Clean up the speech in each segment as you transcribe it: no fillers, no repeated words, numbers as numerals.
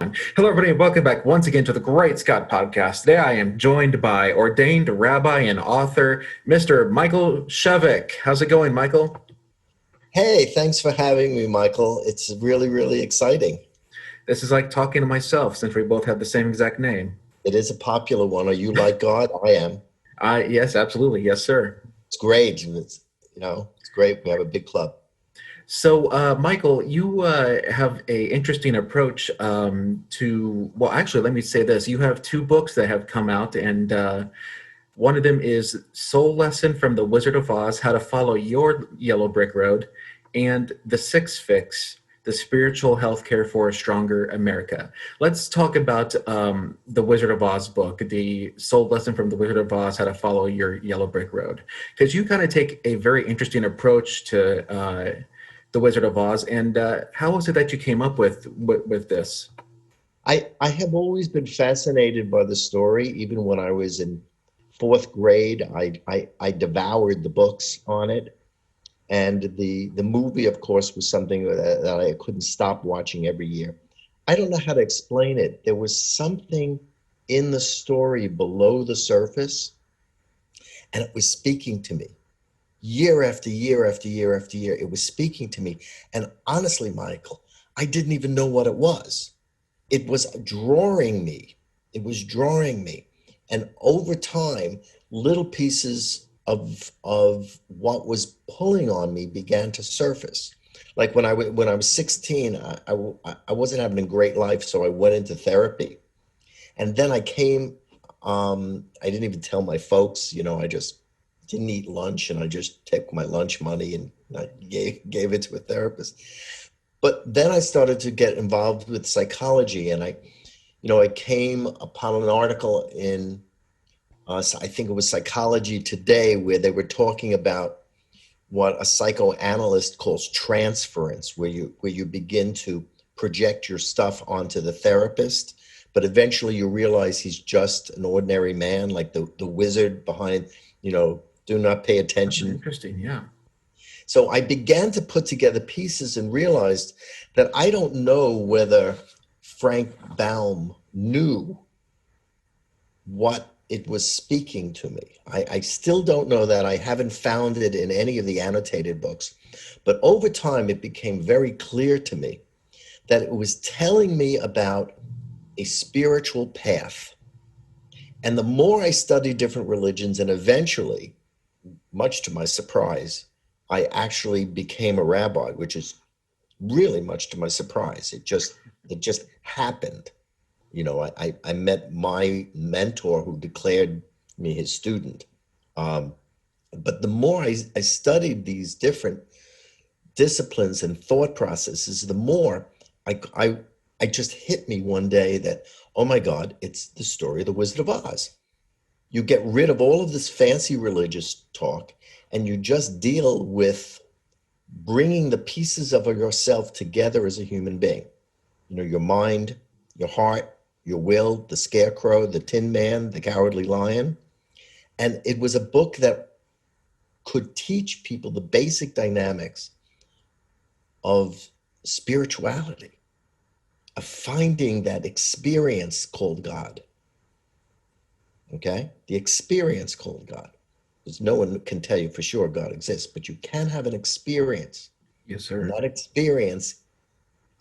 Hello, everybody, and welcome back once again to the Great Scott Podcast. Today I am joined by ordained rabbi and author, Mr. Michael Shevik. How's it going, Michael? Hey, thanks for having me, Michael. It's really, really exciting. This is like talking to myself since we both have the same exact name. It is a popular one. Are you like God? I am. Yes, absolutely. Yes, sir. It's great. It's great. We have a big club. So, Michael, you have a interesting approach well, actually, let me say this. You have two books that have come out, and one of them is Soul Lesson from the Wizard of Oz, How to Follow Your Yellowbrick Road, and The Six Fix, The Spiritual Healthcare for a Stronger America. Let's talk about the Wizard of Oz book, The Soul Lesson from the Wizard of Oz, How to Follow Your Yellowbrick Road. Because you kind of take a very interesting approach to the Wizard of Oz. And how was it that you came up with this? I have always been fascinated by the story. Even when I was in fourth grade, I devoured the books on it. And the movie, of course, was something that I couldn't stop watching every year. I don't know how to explain it. There was something in the story below the surface, and it was speaking to me. Year after year after year after year, it was speaking to me. And honestly, Michael, I didn't even know what it was. It was drawing me. It was drawing me. And over time, little pieces of what was pulling on me began to surface. Like when I was 16, I wasn't having a great life, so I went into therapy. And then I didn't even tell my folks, I just didn't eat lunch, and I just took my lunch money and I gave it to a therapist. But then I started to get involved with psychology, and I came upon an article in I think it was Psychology Today, where they were talking about what a psychoanalyst calls transference, where you begin to project your stuff onto the therapist, but eventually you realize he's just an ordinary man, like the wizard behind, do not pay attention. Interesting, yeah. So I began to put together pieces and realized that I don't know whether Frank Baum knew what it was speaking to me. I still don't know that. I haven't found it in any of the annotated books. But over time, it became very clear to me that it was telling me about a spiritual path. And the more I studied different religions, and eventually, much to my surprise, I actually became a rabbi, which is really much to my surprise. It just happened. I met my mentor who declared me his student. But the more I studied these different disciplines and thought processes, the more I just hit me one day that, oh my God, it's the story of the Wizard of Oz. You get rid of all of this fancy religious talk, and you just deal with bringing the pieces of yourself together as a human being. Your mind, your heart, your will, the scarecrow, the tin man, the cowardly lion. And it was a book that could teach people the basic dynamics of spirituality, of finding that experience called God. Okay? The experience called God. Because no one can tell you for sure God exists, but you can have an experience. Yes, sir. And that experience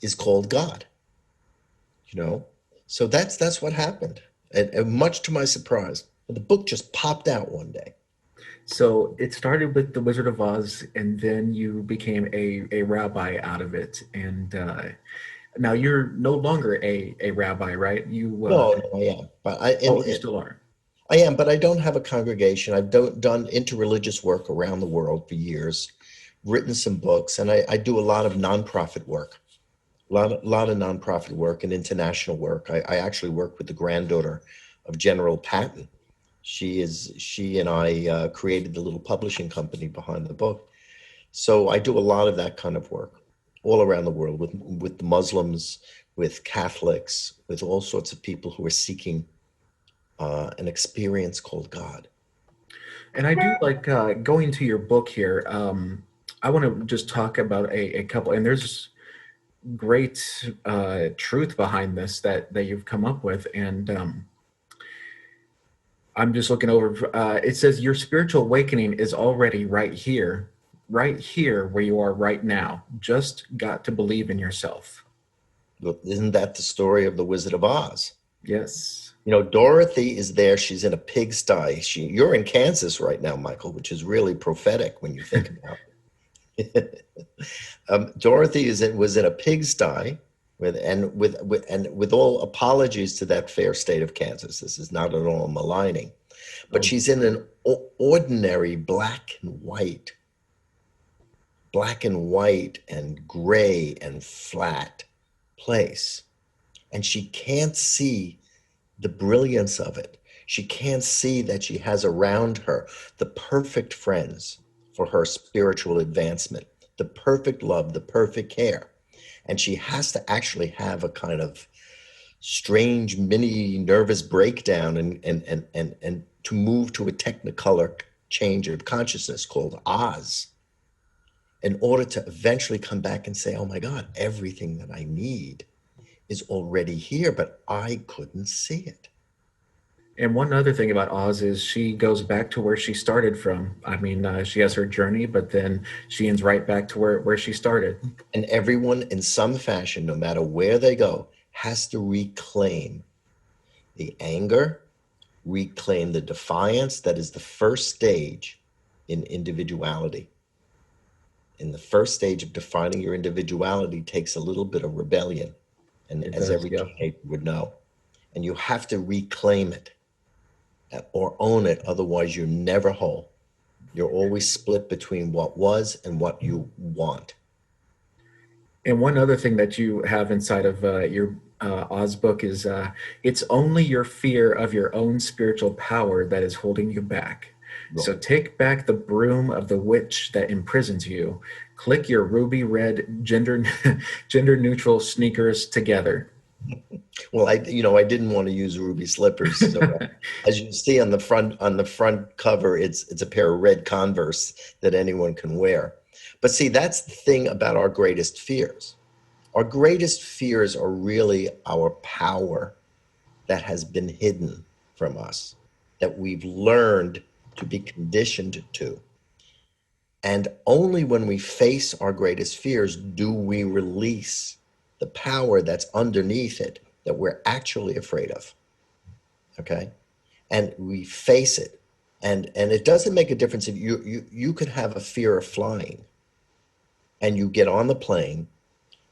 is called God. So that's what happened. And much to my surprise, the book just popped out one day. So it started with The Wizard of Oz, and then you became a rabbi out of it. And now you're no longer a rabbi, right? No, I am, but You still are. I am, but I don't have a congregation. I've done interreligious work around the world for years, written some books, and I do a lot of nonprofit work. A lot of nonprofit work and international work. I actually work with the granddaughter of General Patton. She and I created the little publishing company behind the book. So I do a lot of that kind of work all around the world with the Muslims, with Catholics, with all sorts of people who are seeking an experience called God. And I do like going to your book here. I want to just talk about a couple, and there's great truth behind this that you've come up with, and I'm just looking over. It says your spiritual awakening is already right here where you are right now. Just got to believe in yourself. Look, isn't that the story of the Wizard of Oz? Yes. You know, Dorothy is there. She's in a pigsty. You're in Kansas right now, Michael, which is really prophetic when you think about it. Dorothy was in a pigsty with all apologies to that fair state of Kansas. This is not at all maligning, but Oh, she's in an ordinary black and white and gray and flat place, and she can't see the brilliance of it. She can't see that she has around her the perfect friends for her spiritual advancement, the perfect love, the perfect care. And she has to actually have a kind of strange mini nervous breakdown and to move to a technicolor change of consciousness called Oz in order to eventually come back and say, oh my God, everything that I need is already here, but I couldn't see it. and one other thing about Oz is she goes back to where she started from. I mean, she has her journey, but then she ends right back to where she started. And everyone, in some fashion, no matter where they go, has to reclaim the anger, reclaim the defiance. That is the first stage in individuality. And the first stage of defining your individuality takes a little bit of rebellion, and It as does, every yeah. teenager would know. And you have to reclaim it or own it, otherwise, you're never whole. You're always split between what was and what you want. And one other thing that you have inside of your Oz book is it's only your fear of your own spiritual power that is holding you back. So take back the broom of the witch that imprisons you. Click your ruby red gender neutral sneakers together. Well, I didn't want to use ruby slippers. So, as you see on the front cover, it's a pair of red Converse that anyone can wear. But see, that's the thing about our greatest fears. Our greatest fears are really our power that has been hidden from us, that we've learned to be conditioned to. And only when we face our greatest fears do we release the power that's underneath it that we're actually afraid of. Okay. And we face it. And it doesn't make a difference if you could have a fear of flying and you get on the plane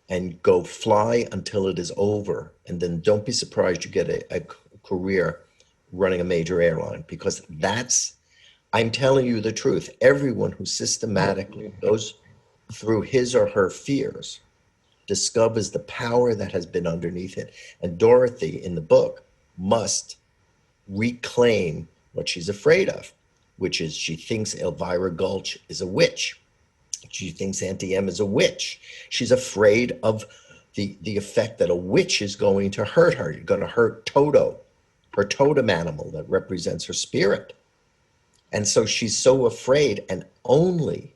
and go fly until it is over. And then don't be surprised you get a career running a major airline, because that's, I'm telling you the truth. Everyone who systematically goes through his or her fears discovers the power that has been underneath it. And Dorothy in the book must reclaim what she's afraid of, which is she thinks Elvira Gulch is a witch. She thinks Auntie Em is a witch. She's afraid of the effect that a witch is going to hurt her. You're going to hurt Toto, her totem animal that represents her spirit. And so she's so afraid, and only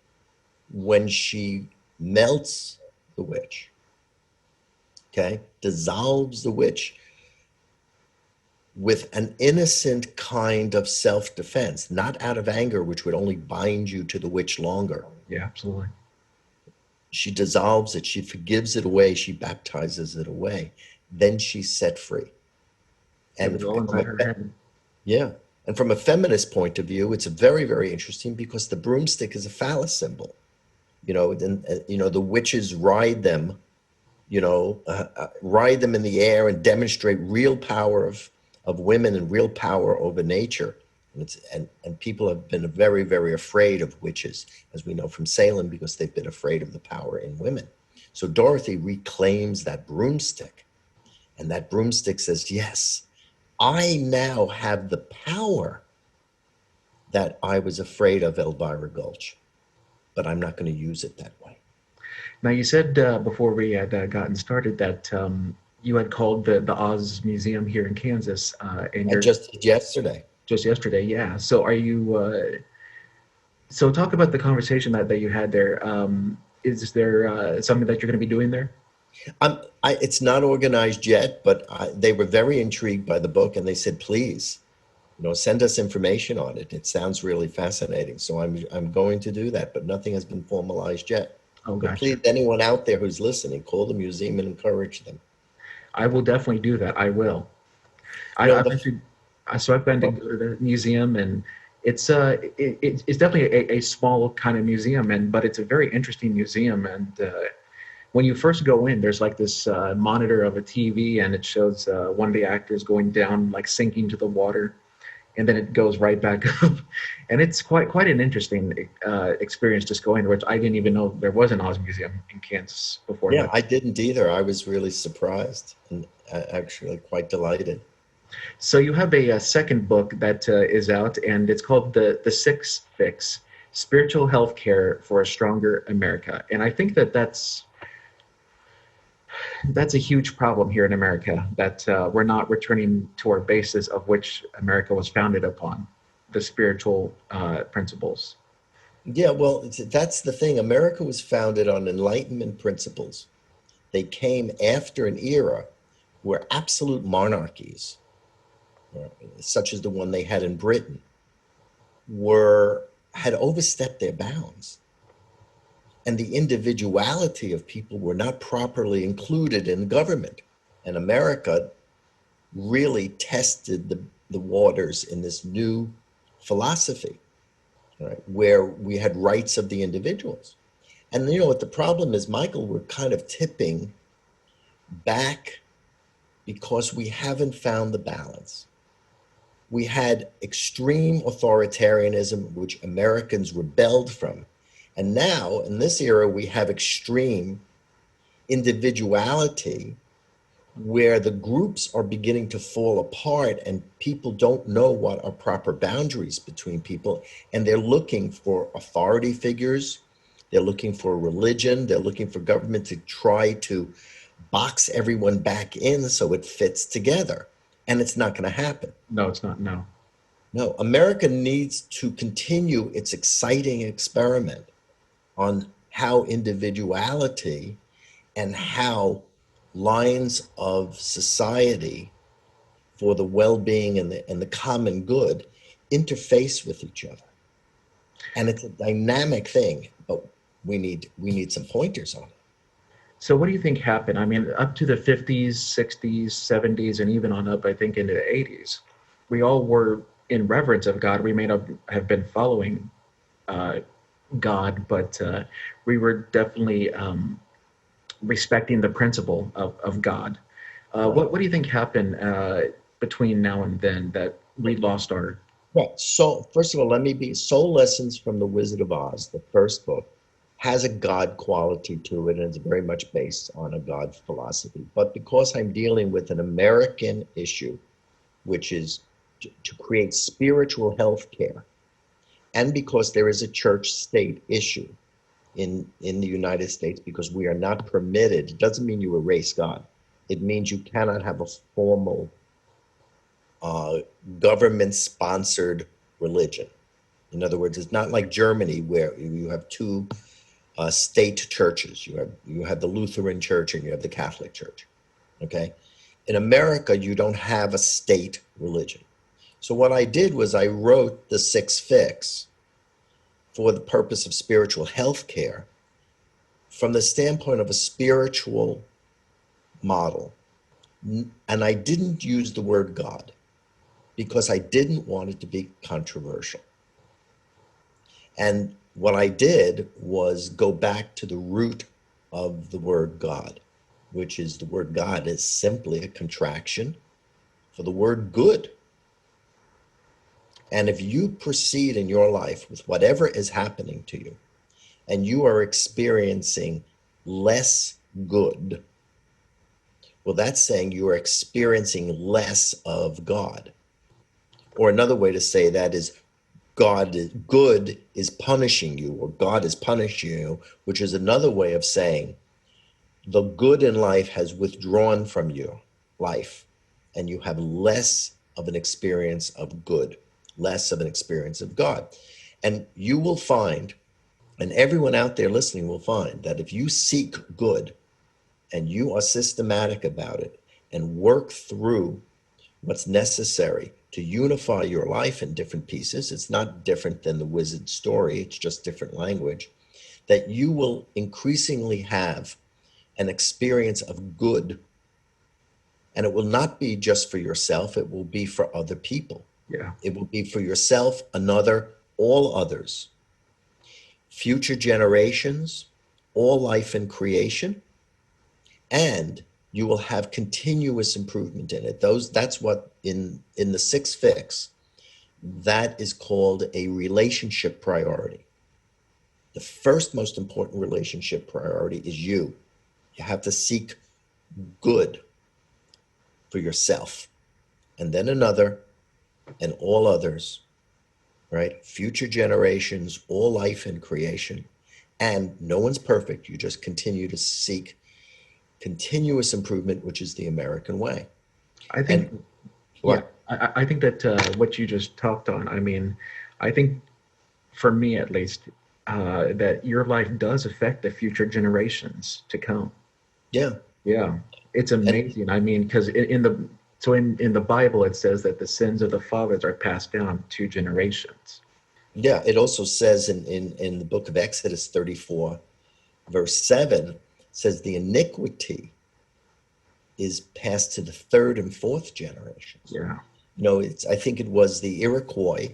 when she melts the witch, okay, dissolves the witch with an innocent kind of self-defense, not out of anger, which would only bind you to the witch longer. Yeah, absolutely. She dissolves it, she forgives it away, she baptizes it away. Then she's set free. It And was all from inside her head. yeah, and from a feminist point of view, it's very, very interesting because the broomstick is a phallus symbol. The witches ride them in the air and demonstrate real power of women and real power over nature. And people have been very, very afraid of witches, as we know from Salem, because they've been afraid of the power in women. So Dorothy reclaims that broomstick, and that broomstick says, yes, I now have the power that I was afraid of Elvira Gulch, but I'm not going to use it that way. Now, you said before we had gotten started that you had called the Oz Museum here in Kansas, and I you're just did yesterday. just yesterday. Yeah. So are you? So talk about the conversation that you had there. Is there something that you're going to be doing there? It's not organized yet, but they were very intrigued by the book, and they said, please, send us information on it. It sounds really fascinating. So I'm going to do that, but nothing has been formalized yet. Oh, But gotcha. please, anyone out there who's listening, call the museum and encourage them. I will definitely do that. I will. You know, I've the been to, so I've been to go to the museum, and it's definitely a small kind of museum, but it's a very interesting museum. And when you first go in, there's like this monitor of a TV, and it shows one of the actors going down, like sinking to the water, and then it goes right back up. And it's quite an interesting experience just going there, which I didn't even know there was an Oz Museum in Kansas before Yeah, that. I didn't either. I was really surprised and actually quite delighted. So you have a second book that is out, and it's called the Six Fix: Spiritual Health Care for a Stronger America. And I think that that's a huge problem here in America, that we're not returning to our basis of which America was founded upon, the spiritual principles. Yeah, well, that's the thing. America was founded on Enlightenment principles. They came after an era where absolute monarchies, uh, such as the one they had in Britain, were had overstepped their bounds, and the individuality of people were not properly included in government. And America really tested the waters in this new philosophy, right, where we had rights of the individuals. And you know what the problem is, Michael? We're kind of tipping back because we haven't found the balance. We had extreme authoritarianism, which Americans rebelled from. And now, in this era, we have extreme individuality where the groups are beginning to fall apart and people don't know what are proper boundaries between people. And they're looking for authority figures. They're looking for religion. They're looking for government to try to box everyone back in so it fits together. And it's not going to happen. No, it's not. No. No, America needs to continue its exciting experiment on how individuality and how lines of society for the well-being and the common good interface with each other. And it's a dynamic thing, but we need some pointers on it. So what do you think happened? I mean, up to the 50s, 60s, 70s, and even on up, I think, into the 80s, we all were in reverence of God. We may not have been following uh, God, but we were definitely respecting the principle of God. Right. What do you think happened between now and then that we lost our? Right. So, first of all, let me be Soul Lessons from the Wizard of Oz, the first book, has a God quality to it, and it's very much based on a God philosophy. But because I'm dealing with an American issue, which is to create spiritual health care, and because there is a church state issue in the United States, because we are not permitted, it doesn't mean you erase God. It means you cannot have a formal uh, government sponsored religion. In other words, it's not like Germany where you have two state churches. You have the Lutheran Church and you have the Catholic Church. Okay, in America, you don't have a state religion. So what I did was I wrote the Six Fix for the purpose of spiritual health care from the standpoint of a spiritual model. And I didn't use the word God because I didn't want it to be controversial. And what I did was go back to the root of the word God, which is the word God is simply a contraction for the word good. And if you proceed in your life with whatever is happening to you, and you are experiencing less good, well, that's saying you are experiencing less of God. Or another way to say that is good is punishing you, or God is punishing you, which is another way of saying the good in life has withdrawn from your life and you have less of an experience of good, less of an experience of God. And you will find, and everyone out there listening will find, that if you seek good and you are systematic about it and work through what's necessary to unify your life in different pieces, it's not different than the wizard story, it's just different language, that you will increasingly have an experience of good. And it will not be just for yourself, it will be for other people. Yeah. It will be for yourself, another, all others, future generations, all life in creation, and you will have continuous improvement in it. That's what in the six fix, that is called a relationship priority. The first most important relationship priority is you. You have to seek good for yourself, and then another, and all others, right? Future generations, all life in creation. And no one's perfect. You just continue to seek continuous improvement, which is the American way. I And think, yeah, what? I think that what you just talked on, I mean, I think for me at least, that your life does affect the future generations to come. Yeah. Yeah, it's And amazing. I mean, because in the Bible it says that the sins of the fathers are passed down to generations. yeah, it also says in the book of Exodus 34, verse 7, says the iniquity is passed to the third and fourth generations. Yeah. I think it was the Iroquois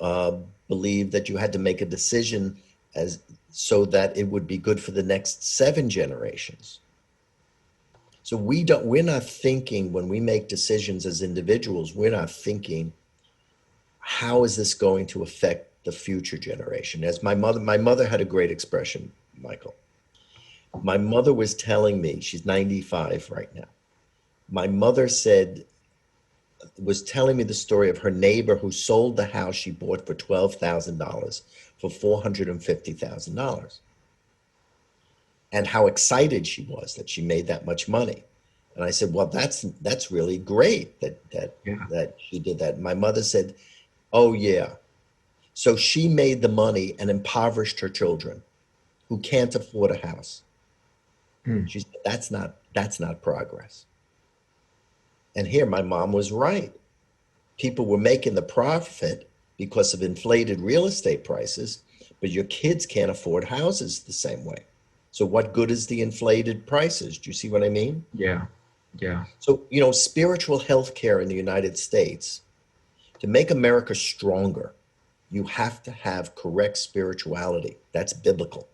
uh, believed that you had to make a decision as so that it would be good for the next seven generations. So we're not thinking when we make decisions as individuals, we're not thinking, how is this going to affect the future generation? As my mother had a great expression, Michael. My mother was telling me, she's 95 right now. My mother was telling me the story of her neighbor who sold the house she bought for $12,000 for $450,000, and how excited she was that she made that much money. And I said, "Well, that's really great Yeah. that she did that." My mother said, "Oh yeah." So she made the money and impoverished her children who can't afford a house. Hmm. She said, that's not progress. And here my mom was right. People were making the profit because of inflated real estate prices, but your kids can't afford houses the same way. So what good is the inflated prices? Do you see what I mean? Yeah. Yeah. So, spiritual health care in the United States, to make America stronger, you have to have correct spirituality. That's biblical.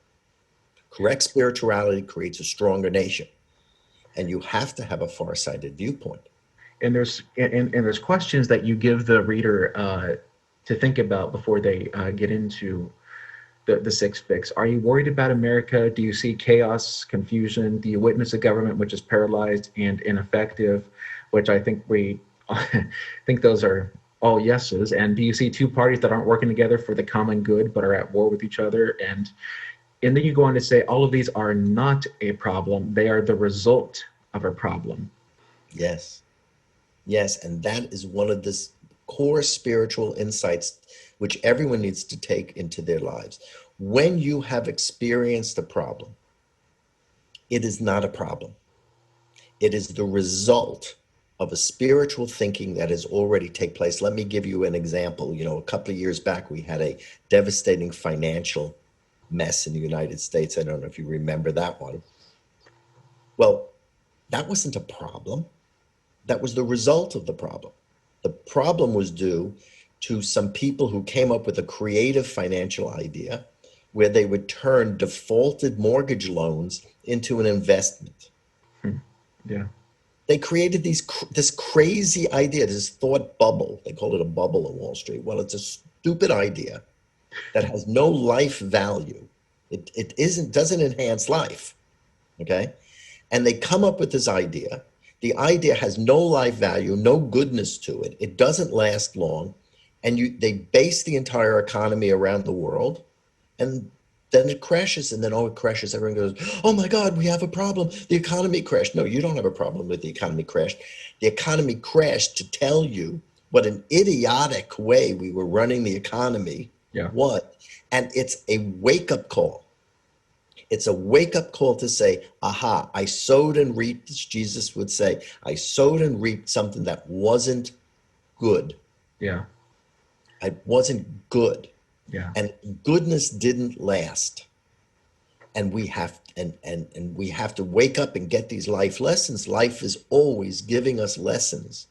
Correct spirituality creates a stronger nation, and you have to have a far-sighted viewpoint. And there's questions that you give the reader to think about before they get into the six fix. Are you worried about America? Do you see chaos, confusion? Do you witness a government which is paralyzed and ineffective? Which I think we think those are all yeses. And do you see two parties that aren't working together for the common good but are at war with each other? And then you go on to say all of these are not a problem; they are the result of a problem. Yes. Yes, and that is one of the core spiritual insights which everyone needs to take into their lives. When you have experienced a problem, it is not a problem. It is the result of a spiritual thinking that has already taken place. Let me give you an example. A couple of years back, we had a devastating financial mess in the United States. I don't know if you remember that one. Well, that wasn't a problem. That was the result of the problem. The problem was due to some people who came up with a creative financial idea where they would turn defaulted mortgage loans into an investment. Hmm. Yeah. They created this crazy idea, this thought bubble. They call it a bubble in Wall Street. Well, it's a stupid idea that has no life value. It doesn't enhance life. Okay. And they come up with this idea. The idea has no life value, no goodness to it. It doesn't last long. And they base the entire economy around the world. And then it crashes. And then, it crashes. Everyone goes, oh my God, we have a problem. The economy crashed. No, you don't have a problem with the economy crashed. The economy crashed to tell you what an idiotic way we were running the economy Yeah. was. And it's a wake up call. It's a wake up call to say, aha, I sowed and reaped, as Jesus would say, I sowed and reaped something that wasn't good. Yeah. I wasn't good. Yeah. And goodness didn't last. And we have to wake up and get these life lessons. Life is always giving us lessons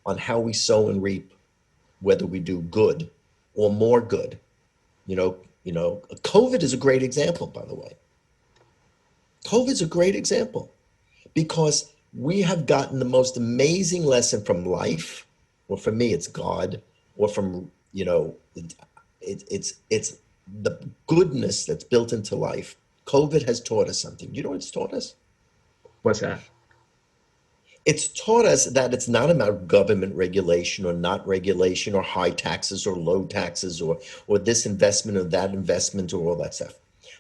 on how we sow and reap, whether we do good or more good. COVID is a great example, by the way. COVID is a great example because we have gotten the most amazing lesson from life, or for me, it's God, or from, it's the goodness that's built into life. COVID has taught us something. You know what it's taught us? What's that? It's taught us that it's not about government regulation or not regulation or high taxes or low taxes or this investment or that investment or all that stuff.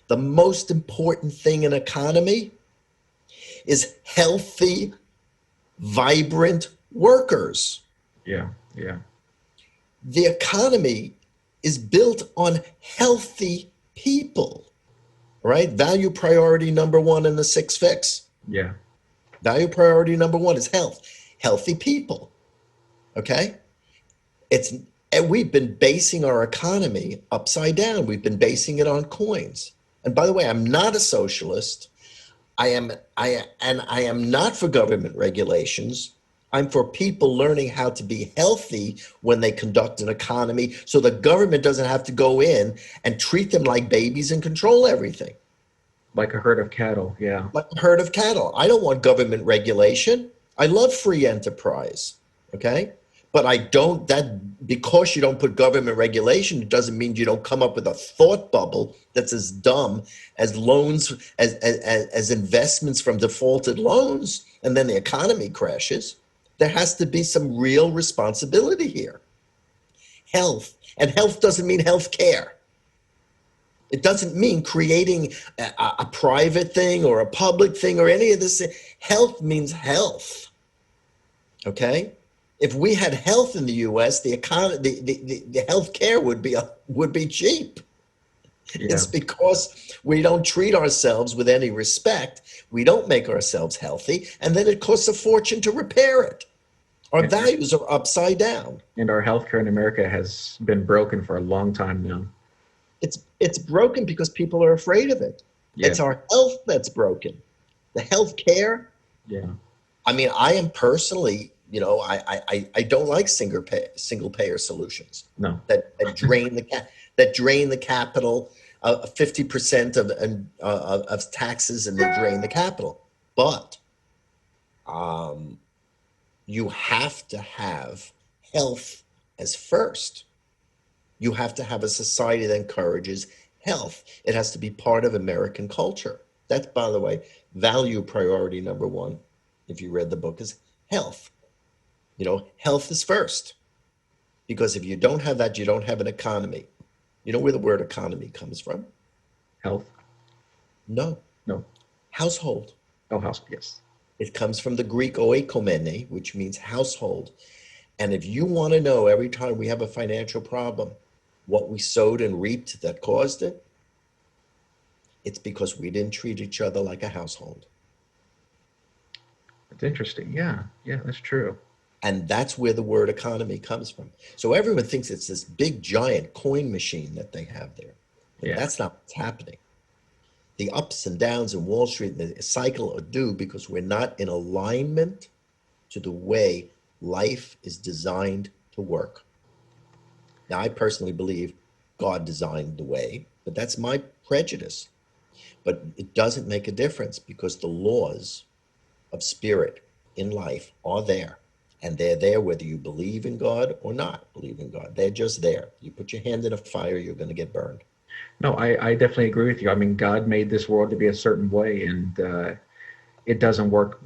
The most important thing in economy is healthy, vibrant workers. Yeah. Yeah. The economy is built on healthy people, right? Value priority number one in the six fix. Yeah. Value priority number one is health, healthy people. Okay? And we've been basing our economy upside down. We've been basing it on coins. And by the way, I'm not a socialist. I am not for government regulations. I'm for people learning how to be healthy when they conduct an economy so the government doesn't have to go in and treat them like babies and control everything. Like a herd of cattle. Yeah. Like a herd of cattle. I don't want government regulation. I love free enterprise. Okay? But I don't, that because you don't put government regulation, it doesn't mean you don't come up with a thought bubble that's as dumb as loans, as investments from defaulted loans, and then the economy crashes. There has to be some real responsibility here. Health. And health doesn't mean health care. It doesn't mean creating a private thing or a public thing or any of this. Health means health. Okay? If we had health in the U.S., the economy, the health care would be cheap. Yeah. It's because we don't treat ourselves with any respect. We don't make ourselves healthy, and then it costs a fortune to repair it. Our values are upside down. And our healthcare in America has been broken for a long time now. It's broken because people are afraid of it. Yeah. It's our health that's broken. The health care. Yeah. I mean, I am personally, I don't like single payer solutions. No. That drain the capital, 50% of taxes, and they drain the capital. But you have to have health as first. You have to have a society that encourages health. It has to be part of American culture. That's, by the way, value priority number one, if you read the book, is health. Health is first. Because if you don't have that, you don't have an economy. You know where the word economy comes from? Health? No. No. Household. Oh, house, yes. It comes from the Greek oikomene, which means household. And if you want to know every time we have a financial problem, what we sowed and reaped that caused it, it's because we didn't treat each other like a household. It's interesting. Yeah. Yeah, that's true. And that's where the word economy comes from. So everyone thinks it's this big, giant coin machine that they have there. But Yeah. that's not what's happening. The ups and downs in Wall Street, the cycle are due because we're not in alignment to the way life is designed to work. Now, I personally believe God designed the way, but that's my prejudice. But it doesn't make a difference because the laws of spirit in life are there. And they're there whether you believe in God or not believe in God. They're just there. You put your hand in a fire, you're going to get burned. No, I definitely agree with you. I mean, God made this world to be a certain way, and it doesn't work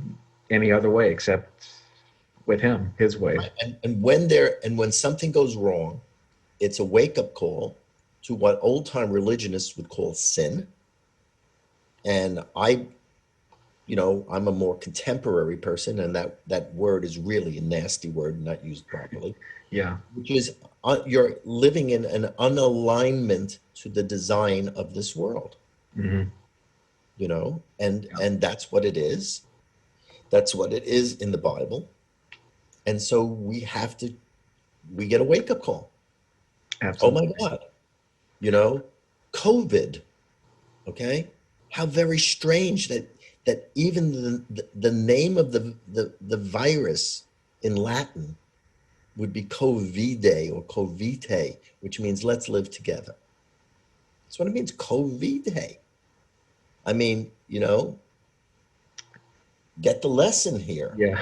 any other way except with Him, His way. Right. And when something goes wrong, it's a wake-up call to what old-time religionists would call sin. And I'm a more contemporary person, and that word is really a nasty word, not used properly. Yeah. Which is you're living in an unalignment to the design of this world. Mm-hmm. Yeah, and that's what it is. That's what it is in the Bible. And so we get a wake up call. Oh my absolutely. God, you know, COVID, okay? How very strange that even the name of the virus in Latin would be covide or covite, which means let's live together. That's what it means, covide. I mean, get the lesson here, Yeah,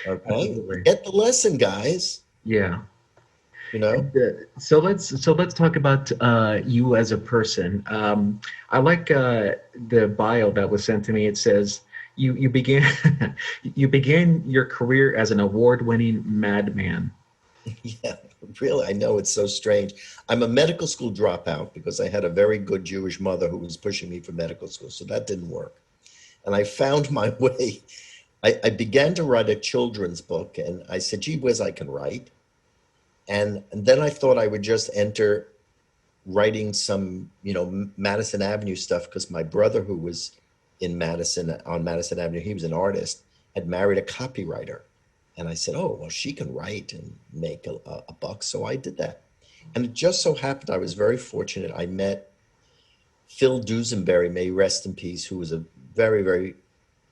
okay? absolutely. Get the lesson, guys, Yeah. you know? And, so let's talk about you as a person. I like the bio that was sent to me. It says you began you began your career as an award-winning madman. Yeah, really, I know it's so strange. I'm a medical school dropout because I had a very good Jewish mother who was pushing me for medical school, so that didn't work. And I found my way. I began to write a children's book, and I said, gee whiz, I can write. And then I thought I would just enter writing some, Madison Avenue stuff because my brother, who was in Madison on Madison Avenue, he was an artist, had married a copywriter. And I said, oh, well, she can write and make a buck. So I did that. And it just so happened I was very fortunate. I met Phil Dusenberry, may he rest in peace, who was a very, very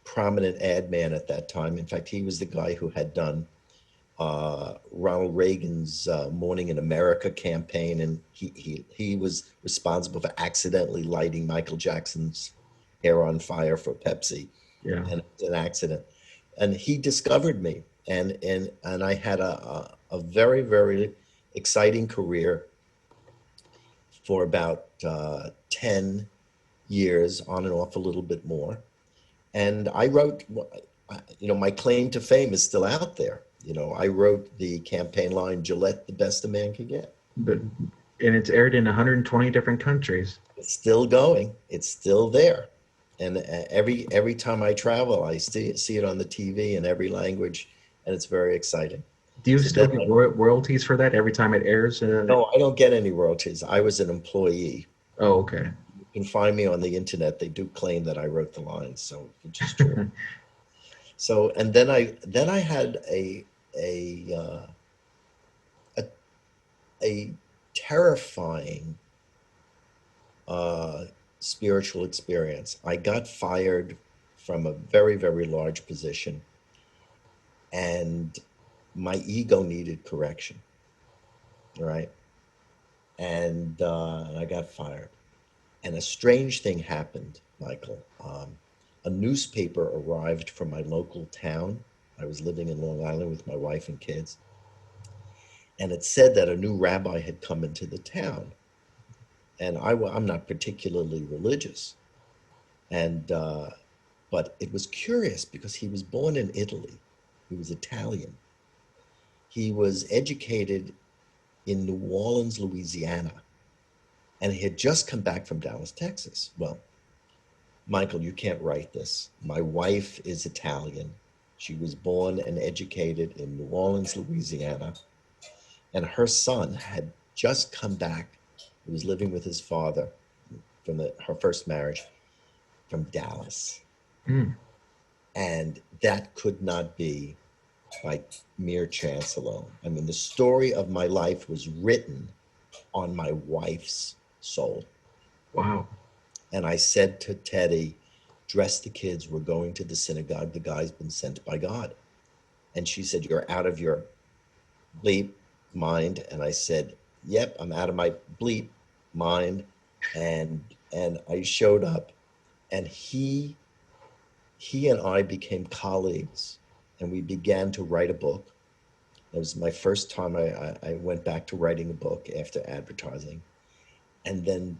prominent ad man at that time. In fact, he was the guy who had done Ronald Reagan's Morning in America campaign, and he was responsible for accidentally lighting Michael Jackson's hair on fire for Pepsi, Yeah. and it was an accident. And he discovered me, and I had a very very exciting career for about 10 years, on and off a little bit more. And I wrote, my claim to fame is still out there. I wrote the campaign line, Gillette, the best a man can get. But and it's aired in 120 different countries. It's still going. It's still there. And every time I travel, I see it on the TV in every language, and it's very exciting. Do you So still then, get royalties for that every time it airs? no, I don't get any royalties. I was an employee. Oh, okay. You can find me on the internet. They do claim that I wrote the lines, so which is true. So, and then I had a a terrifying uh, spiritual experience. I got fired from a very, very large position, and my ego needed correction, right? And I got fired. And a strange thing happened, Michael. A newspaper arrived from my local town. I was living in Long Island with my wife and kids. And it said that a new rabbi had come into the town. And I'm not particularly religious. And but it was curious because he was born in Italy. He was Italian. He was educated in New Orleans, Louisiana, and he had just come back from Dallas, Texas. Well, Michael, you can't write this. My wife is Italian. She was born and educated in New Orleans, Louisiana, and her son had just come back. He was living with his father from her first marriage from Dallas. Mm, And that could not be by mere chance alone. I mean, the story of my life was written on my wife's soul. wow. And I said to Teddy, dress the kids. We're going to the synagogue. The guy's been sent by God. And she said, you're out of your bleep mind. And I said, yep, I'm out of my bleep mind. And I showed up, and he and I became colleagues, and we began to write a book. It was my first time I went back to writing a book after advertising. And then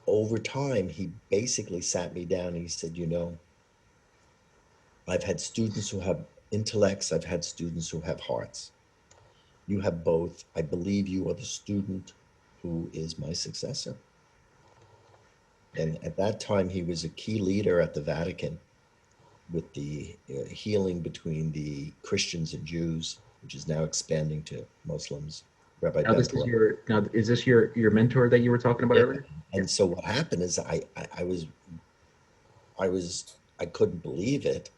over time, he basically sat me down and he said, I've had students who have intellects, I've had students who have hearts. You have both. I believe you are the student who is my successor. And at that time, he was a key leader at the Vatican with the healing between the Christians and Jews, which is now expanding to Muslims. Rabbi Now Ben this is Perot. now is this your mentor that you were talking about Yeah. earlier? Yeah. And so what happened is I was I couldn't believe it.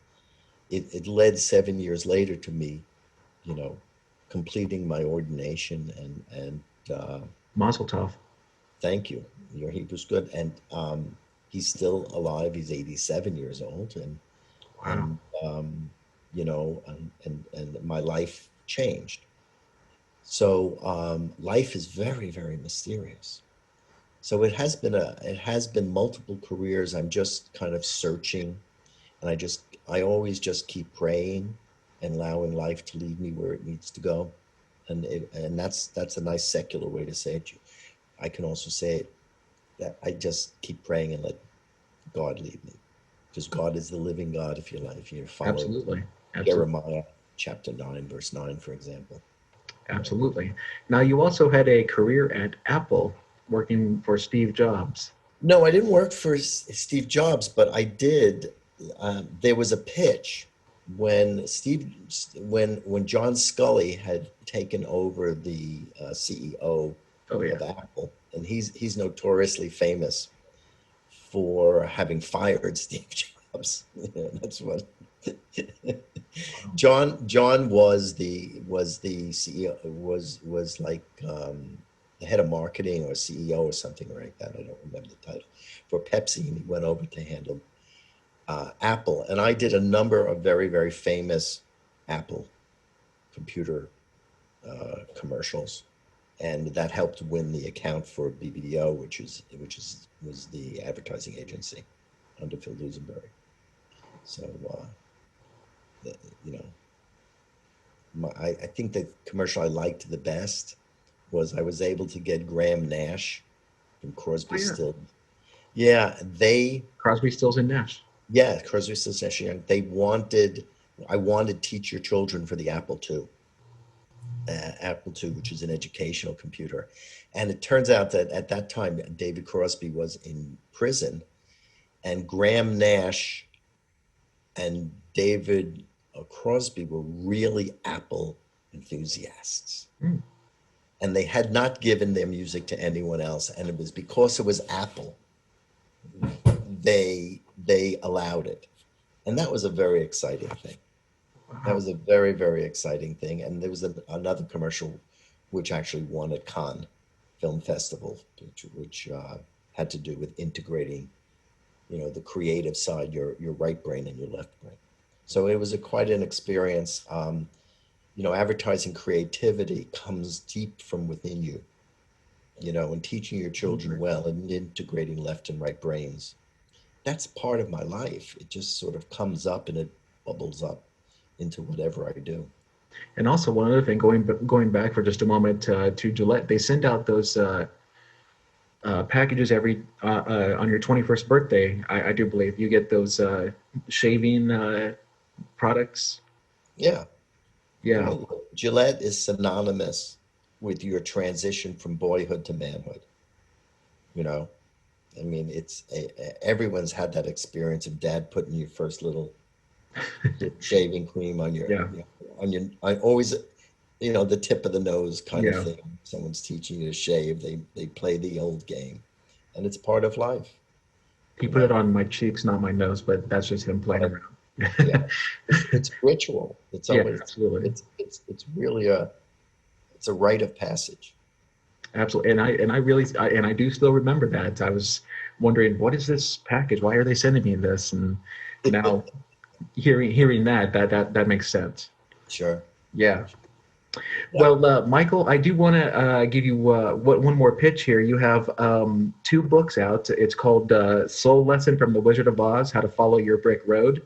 It led 7 years later to me, you know, completing my ordination, and Mazel tov. thank you. Your Hebrew's good, and he's still alive. He's 87 years old, Wow. and you know, and my life changed. So life is very, very mysterious. So it has been multiple careers. I'm just kind of searching, and I always just keep praying and allowing life to lead me where it needs to go. And that's a nice secular way to say it. I can also say it that I just keep praying and let God lead me, because God is the living God. If you follow Absolutely. Absolutely. Jeremiah chapter 9, verse 9, for example. Absolutely. Now, you also had a career at Apple working for Steve Jobs. No, I didn't work for Steve Jobs, but I did. There was a pitch when when John Scully had taken over the CEO Oh, yeah. of Apple, and he's notoriously famous for having fired Steve Jobs. That's what John was the CEO, was like the head of marketing or CEO or something like that. I don't remember the title for Pepsi, and he went over to handle Apple. And I did a number of very, very famous Apple computer commercials, and that helped win the account for BBDO, which is was the advertising agency under Phil Duesenberry. So you know, I think the commercial I liked the best was I was able to get Graham Nash from Oh, Crosby, yeah. Still. Yeah, Crosby, Stills, and Nash. yeah, Crosby, Stills, Nash Young. I wanted Teach Your Children for the Apple II, which is an educational computer. And it turns out that at that time, David Crosby was in prison, and Graham Nash and David Crosby were really Apple enthusiasts. Mm. And they had not given their music to anyone else. And it was because it was Apple, they allowed it. And that was a very exciting thing. That Wow. was a very, very exciting thing. And there was another commercial which actually won at Cannes Film Festival, which had to do with integrating, the creative side, your right brain and your left brain. So it was quite an experience. Advertising creativity comes deep from within you, and teaching your children well and integrating left and right brains. That's part of my life. It just sort of comes up and it bubbles up into whatever I do. And also, one other thing, going back for just a moment to Gillette, they send out those packages every on your 21st birthday. I do believe you get those shaving products. Yeah. Yeah. Gillette is synonymous with your transition from boyhood to manhood. You know, I mean, everyone's had that experience of dad putting your first little shaving cream on your, Yeah. I always, the tip of the nose kind of Yeah. thing. Someone's teaching you to shave. They play the old game, and it's part of life. He You put it know, on my cheeks, not my nose, but that's just him playing but around. yeah, it's ritual. It's Yeah, always absolutely. it's really it's a rite of passage. Absolutely. And I do still remember that. I was wondering, what is this package? Why are they sending me this? And now hearing that makes sense. Sure. Yeah. Yeah. Well, Michael, I do want to give you one more pitch here. You have two books out. It's called Soul Lesson from the Wizard of Oz: How to Follow Your Brick Road,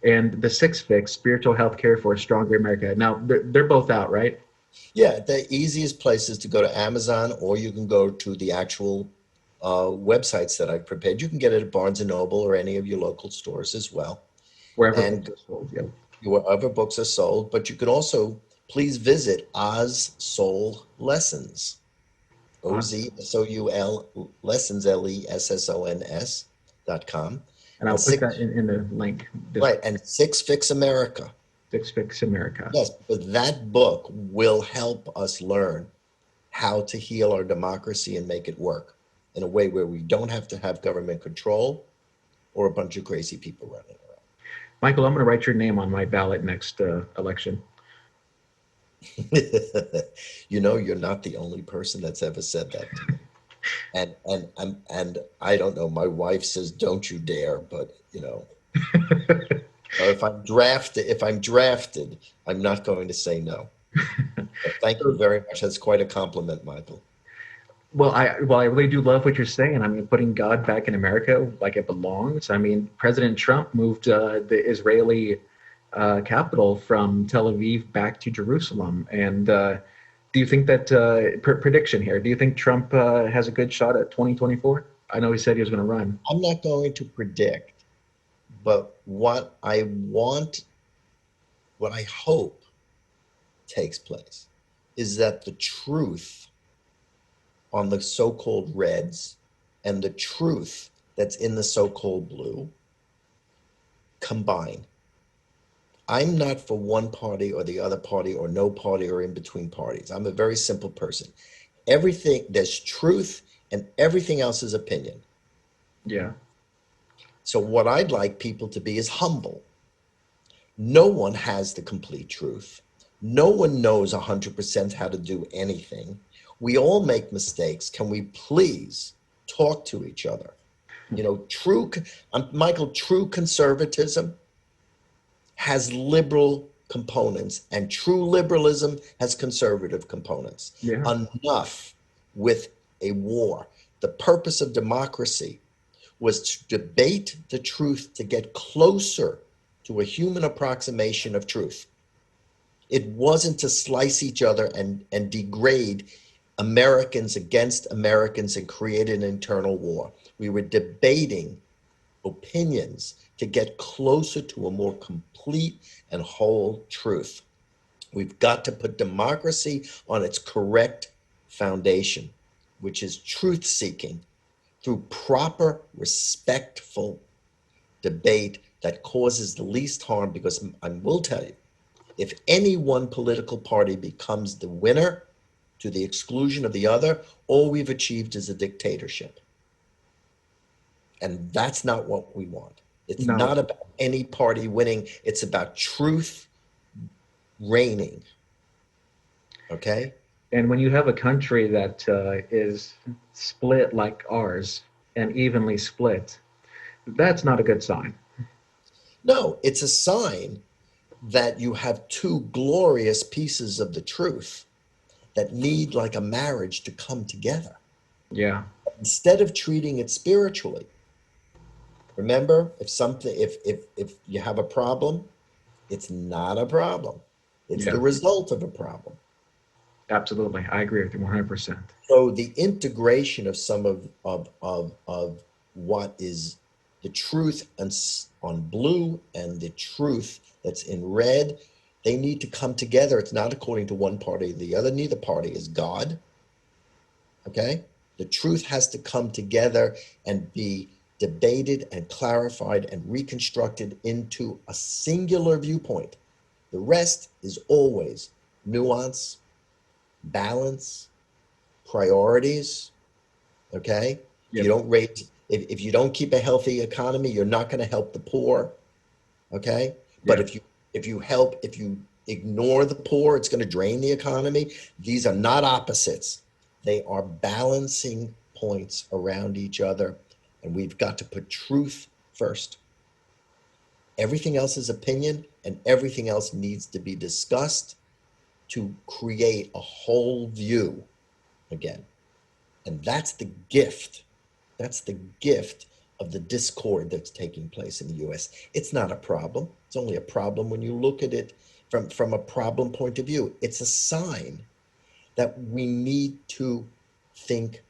and The Six Fix: Spiritual Healthcare for a Stronger America. Now, they're both out, right? Yeah, the easiest place is to go to Amazon, or you can go to the actual websites that I've prepared. You can get it at Barnes and Noble or any of your local stores as well, Wherever books and are sold. Yep. wherever books are sold. But you can also please visit Oz Soul Lessons, Awesome. OZSOUL Lessons, LESSONS.com, And I'll and put six that in the link right, description. and Six Fix America. Six Fix America. Yes, but that book will help us learn how to heal our democracy and make it work in a way where we don't have to have government control or a bunch of crazy people running Michael, I'm going to write your name on my ballot next election. around. You know, you're not the only person that's ever said that to me. And I don't know. My wife says, "Don't you dare!" But you know, if I'm drafted, I'm not going to say no. But thank you So, very much. That's quite a compliment, Michael. well, I really do love what you're saying. I mean, putting God back in America like it belongs. I mean, President Trump moved the Israeli capital from Tel Aviv back to Jerusalem. And do you think that prediction here? Do you think Trump has a good shot at 2024? I know he said he was going to run. I'm not going to predict, but what I hope takes place is that the truth on the so-called reds and the truth that's in the so-called blue combine. I'm not for one party or the other party or no party or in between parties. I'm a very simple person. Everything, there's truth and everything else is opinion. Yeah, So what I'd like people to be is humble. No one has the complete truth. No one knows 100% how to do anything. We all make mistakes. Can we please talk to each other? You know, Michael, true conservatism has liberal components, and true liberalism has conservative components. yeah, Enough with a war. The purpose of democracy was to debate the truth to get closer to a human approximation of truth. It wasn't to slice each other and degrade Americans against Americans and create an internal war. We were debating opinions to get closer to a more complete and whole truth. We've got to put democracy on its correct foundation, which is truth seeking through proper, respectful debate that causes the least harm. Because I will tell you, if any one political party becomes the winner to the exclusion of the other, all we've achieved is a dictatorship. And that's not what we want. It's no. not about any party winning. It's about truth reigning. Okay? And when you have a country that is split like ours and evenly split, that's not a good sign. No, it's a sign that you have two glorious pieces of the truth that need, like a marriage, to come together. Yeah, Instead of treating it spiritually, remember, if you have a problem, it's not a problem. It's the yeah, result of a problem. absolutely. I agree with you 100%. So the integration of some of what is the truth on blue and the truth that's in red, they need to come together. It's not according to one party or the other. Neither party is God. Okay? The truth has to come together and be debated and clarified and reconstructed into a singular viewpoint. The rest is always nuance, balance, priorities. Okay? If you Yep. don't raise, if you don't keep a healthy economy, you're not going to help the poor. Okay? But Yeah. if you ignore the poor, it's going to drain the economy. These are not opposites. They are balancing points around each other. And we've got to put truth first. Everything else is opinion, and everything else needs to be discussed to create a whole view again. And that's the gift. That's the gift of the discord that's taking place in the US. It's not a problem. It's only a problem when you look at it from a problem point of view. It's a sign that we need to think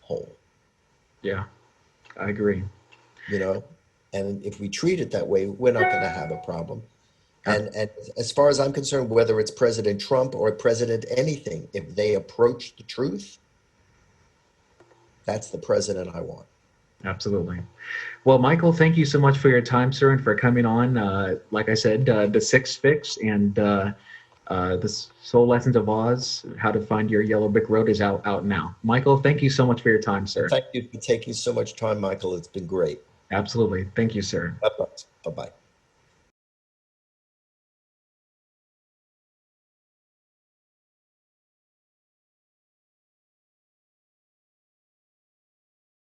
whole, Yeah, I agree. you know? And if we treat it that way, we're not going to have a problem. Ab- And as far as I'm concerned, whether it's President Trump or President anything, if they approach the truth, that's the president I want. Absolutely. Well, Michael, thank you so much for your time, sir, and for coming on. Like I said, the Six Fix and the Soul Lessons of Oz, How to Find Your Yellowbrick Road is out now. Michael, thank you so much for your time, And sir. thank you for taking so much time, Michael. It's been great. Absolutely. Thank you, sir. Bye bye.